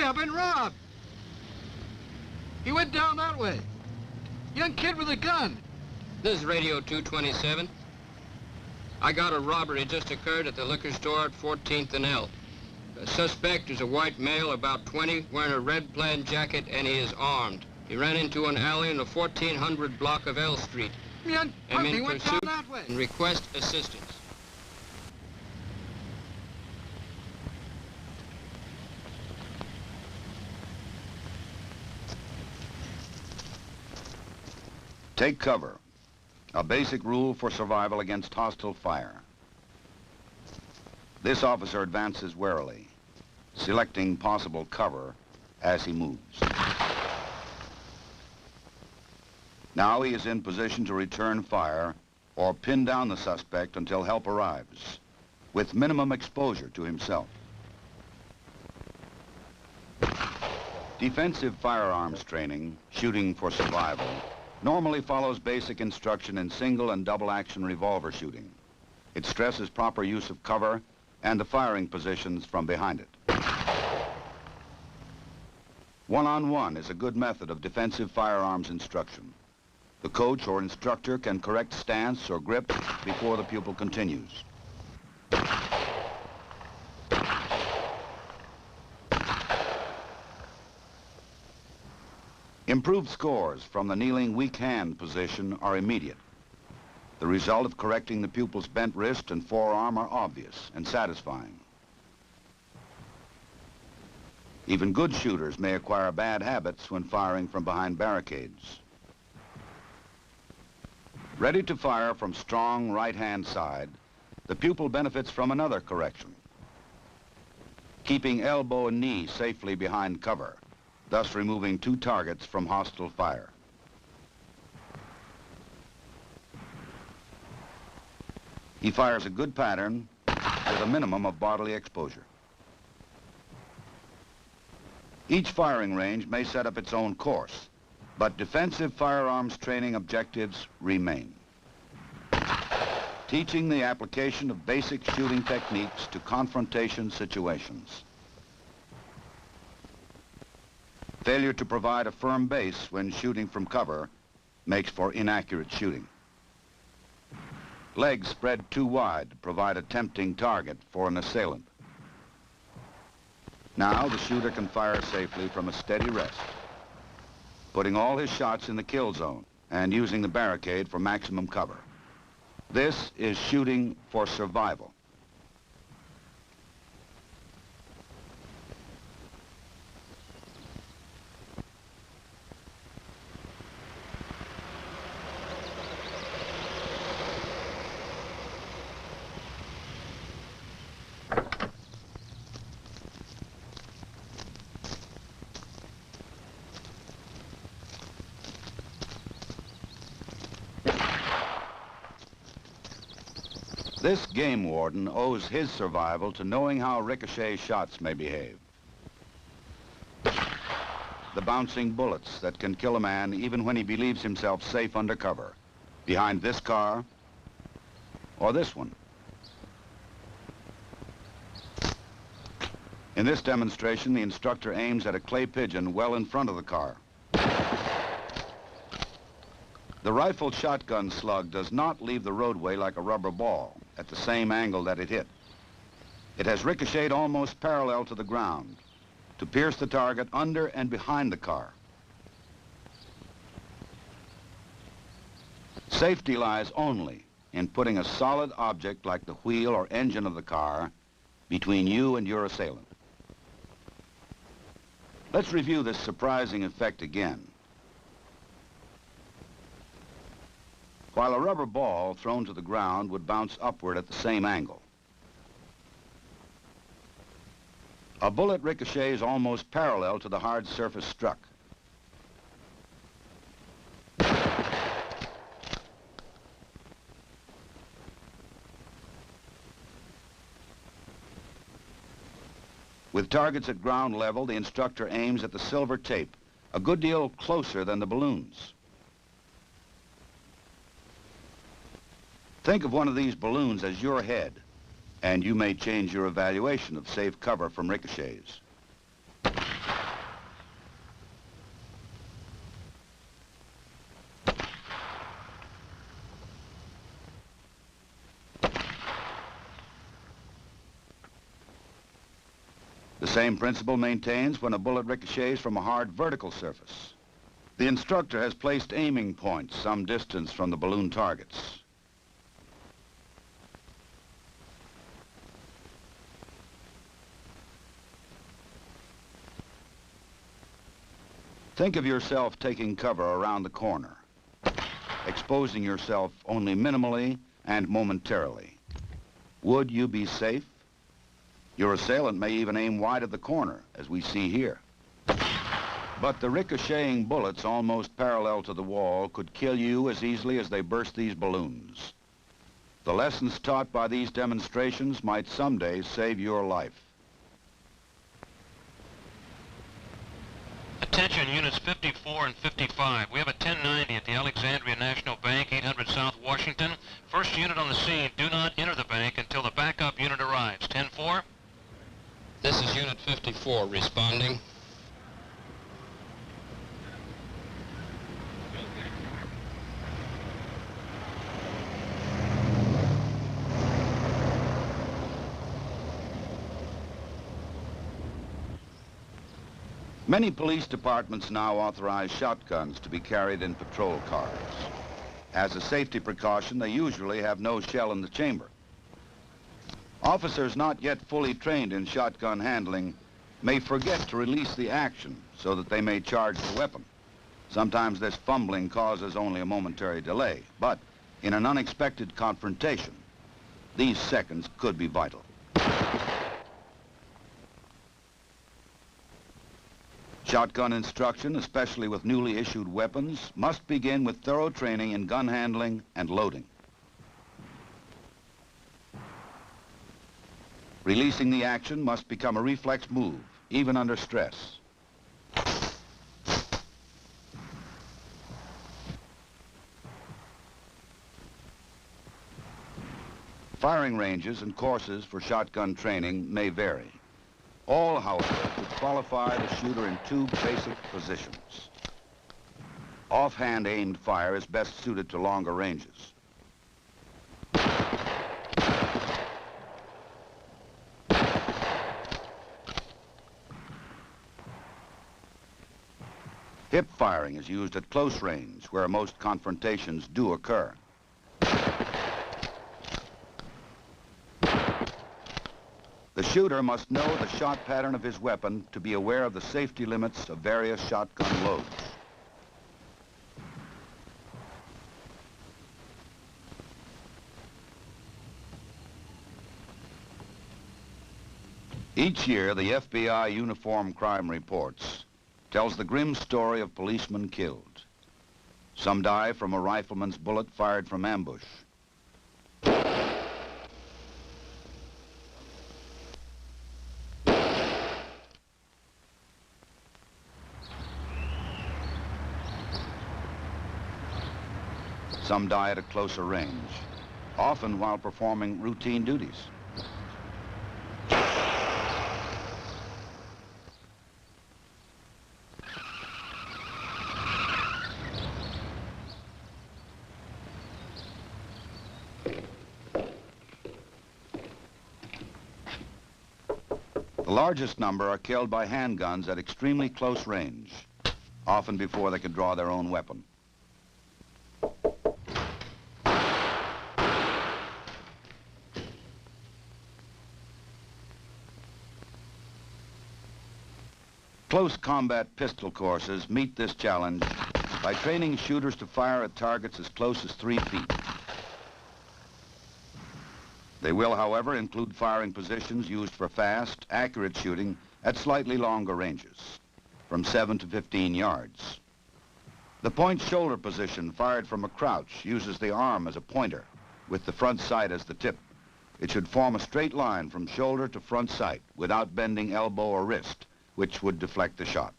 I've been robbed. He went down that way. Young kid with a gun. This is Radio 227. I got a robbery just occurred at the liquor store at 14th and L. The suspect is a white male, about 20, wearing a red plaid jacket, and he is armed. He ran into an alley in the 1400 block of L Street. Young puppy went down that way. And request assistance. Take cover. A basic rule for survival against hostile fire. This officer advances warily, selecting possible cover as he moves. Now he is in position to return fire or pin down the suspect until help arrives, with minimum exposure to himself. Defensive firearms training, shooting for survival, normally follows basic instruction in single and double action revolver shooting. It stresses proper use of cover and the firing positions from behind it. One-on-one is a good method of defensive firearms instruction. The coach or instructor can correct stance or grip before the pupil continues. Improved scores from the kneeling weak hand position are immediate. The result of correcting the pupil's bent wrist and forearm are obvious and satisfying. Even good shooters may acquire bad habits when firing from behind barricades. Ready to fire from strong right-hand side, the pupil benefits from another correction. Keeping elbow and knee safely behind cover, thus removing two targets from hostile fire. He fires a good pattern with a minimum of bodily exposure. Each firing range may set up its own course, but defensive firearms training objectives remain. Teaching the application of basic shooting techniques to confrontation situations. Failure to provide a firm base when shooting from cover makes for inaccurate shooting. Legs spread too wide provide a tempting target for an assailant. Now the shooter can fire safely from a steady rest, putting all his shots in the kill zone and using the barricade for maximum cover. This is shooting for survival. This game warden owes his survival to knowing how ricochet shots may behave. The bouncing bullets that can kill a man even when he believes himself safe under cover, behind this car or this one. In this demonstration, the instructor aims at a clay pigeon well in front of the car. The rifled shotgun slug does not leave the roadway like a rubber ball at the same angle that it hit. It has ricocheted almost parallel to the ground to pierce the target under and behind the car. Safety lies only in putting a solid object like the wheel or engine of the car between you and your assailant. Let's review this surprising effect again. While a rubber ball thrown to the ground would bounce upward at the same angle, a bullet ricochets almost parallel to the hard surface struck. With targets at ground level, the instructor aims at the silver tape, a good deal closer than the balloons. Think of one of these balloons as your head, and you may change your evaluation of safe cover from ricochets. The same principle maintains when a bullet ricochets from a hard vertical surface. The instructor has placed aiming points some distance from the balloon targets. Think of yourself taking cover around the corner, exposing yourself only minimally and momentarily. Would you be safe? Your assailant may even aim wide of the corner, as we see here. But the ricocheting bullets almost parallel to the wall could kill you as easily as they burst these balloons. The lessons taught by these demonstrations might someday save your life. Attention units 54 and 55. We have a 1090 at the Alexandria National Bank, 800 South Washington. First unit on the scene, do not enter the bank until the backup unit arrives. 10-4. This is Unit 54 responding. Many police departments now authorize shotguns to be carried in patrol cars. As a safety precaution, they usually have no shell in the chamber. Officers not yet fully trained in shotgun handling may forget to release the action so that they may charge the weapon. Sometimes this fumbling causes only a momentary delay, but in an unexpected confrontation, these seconds could be vital. Shotgun instruction, especially with newly issued weapons, must begin with thorough training in gun handling and loading. Releasing the action must become a reflex move, even under stress. Firing ranges and courses for shotgun training may vary. All, however, would qualify the shooter in two basic positions. Offhand aimed fire is best suited to longer ranges. Hip firing is used at close range, where most confrontations do occur. The shooter must know the shot pattern of his weapon to be aware of the safety limits of various shotgun loads. Each year, the FBI Uniform Crime Reports tells the grim story of policemen killed. Some die from a rifleman's bullet fired from ambush. Some die at a closer range, often while performing routine duties. The largest number are killed by handguns at extremely close range, often before they can draw their own weapon. Close combat pistol courses meet this challenge by training shooters to fire at targets as close as 3 feet. They will, however, include firing positions used for fast, accurate shooting at slightly longer ranges, from 7 to 15 yards. The point shoulder position fired from a crouch uses the arm as a pointer, with the front sight as the tip. It should form a straight line from shoulder to front sight without bending elbow or wrist, which would deflect the shot.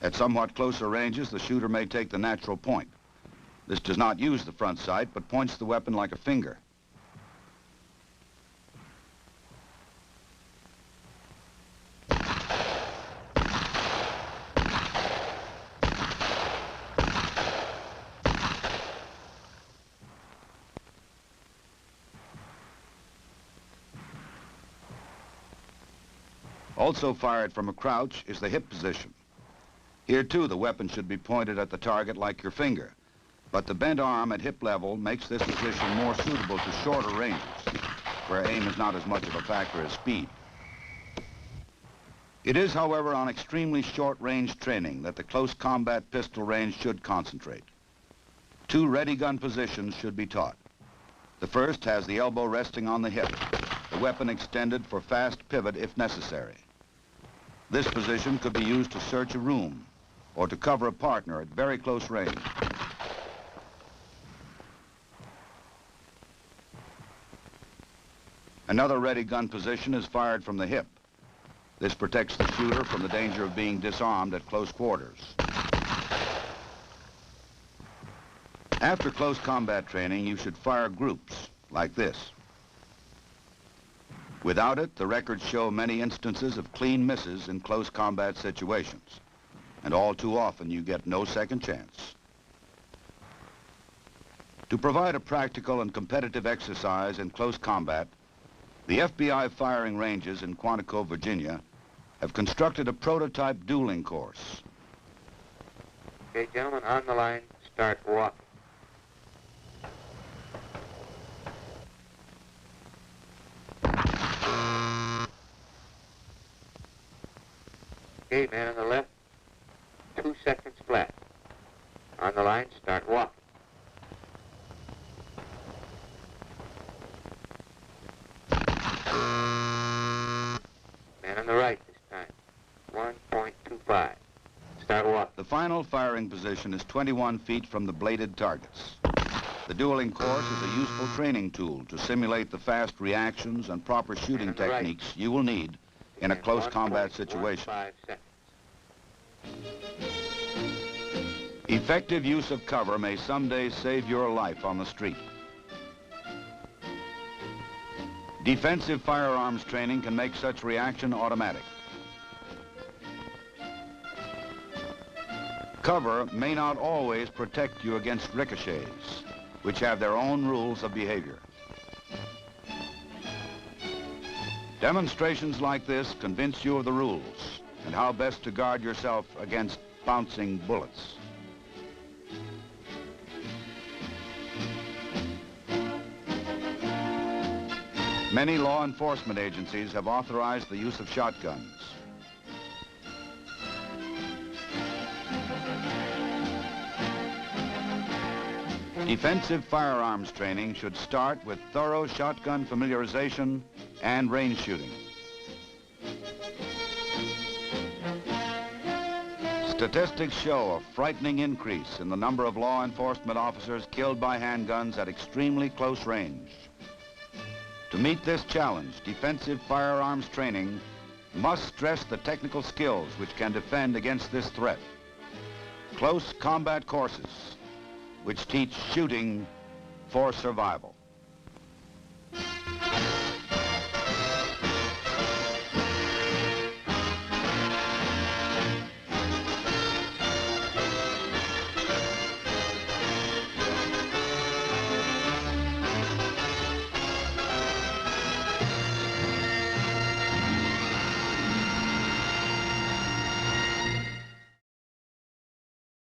At somewhat closer ranges, the shooter may take the natural point. This does not use the front sight, but points the weapon like a finger. Also fired from a crouch is the hip position. Here too, the weapon should be pointed at the target like your finger, but the bent arm at hip level makes this position more suitable to shorter ranges, where aim is not as much of a factor as speed. It is, however, on extremely short-range training that the close combat pistol range should concentrate. 2 ready gun positions should be taught. The first has the elbow resting on the hip, the weapon extended for fast pivot if necessary. This position could be used to search a room or to cover a partner at very close range. Another ready gun position is fired from the hip. This protects the shooter from the danger of being disarmed at close quarters. After close combat training, you should fire groups like this. Without it, the records show many instances of clean misses in close combat situations, and all too often you get no second chance. To provide a practical and competitive exercise in close combat, the FBI firing ranges in Quantico, Virginia, have constructed a prototype dueling course. Okay, gentlemen, on the line, start walking. Okay, man on the left, 2 seconds flat. On the line, start walking. Man on the right this time, 1.25. Start walking. The final firing position is 21 feet from the bladed targets. The dueling course is a useful training tool to simulate the fast reactions and proper shooting techniques you will need in a close combat situation. Effective use of cover may someday save your life on the street. Defensive firearms training can make such reaction automatic. Cover may not always protect you against ricochets, which have their own rules of behavior. Demonstrations like this convince you of the rules and how best to guard yourself against bouncing bullets. Many law enforcement agencies have authorized the use of shotguns. Defensive firearms training should start with thorough shotgun familiarization and range shooting. Statistics show a frightening increase in the number of law enforcement officers killed by handguns at extremely close range. To meet this challenge, defensive firearms training must stress the technical skills which can defend against this threat. Close combat courses which teach shooting for survival.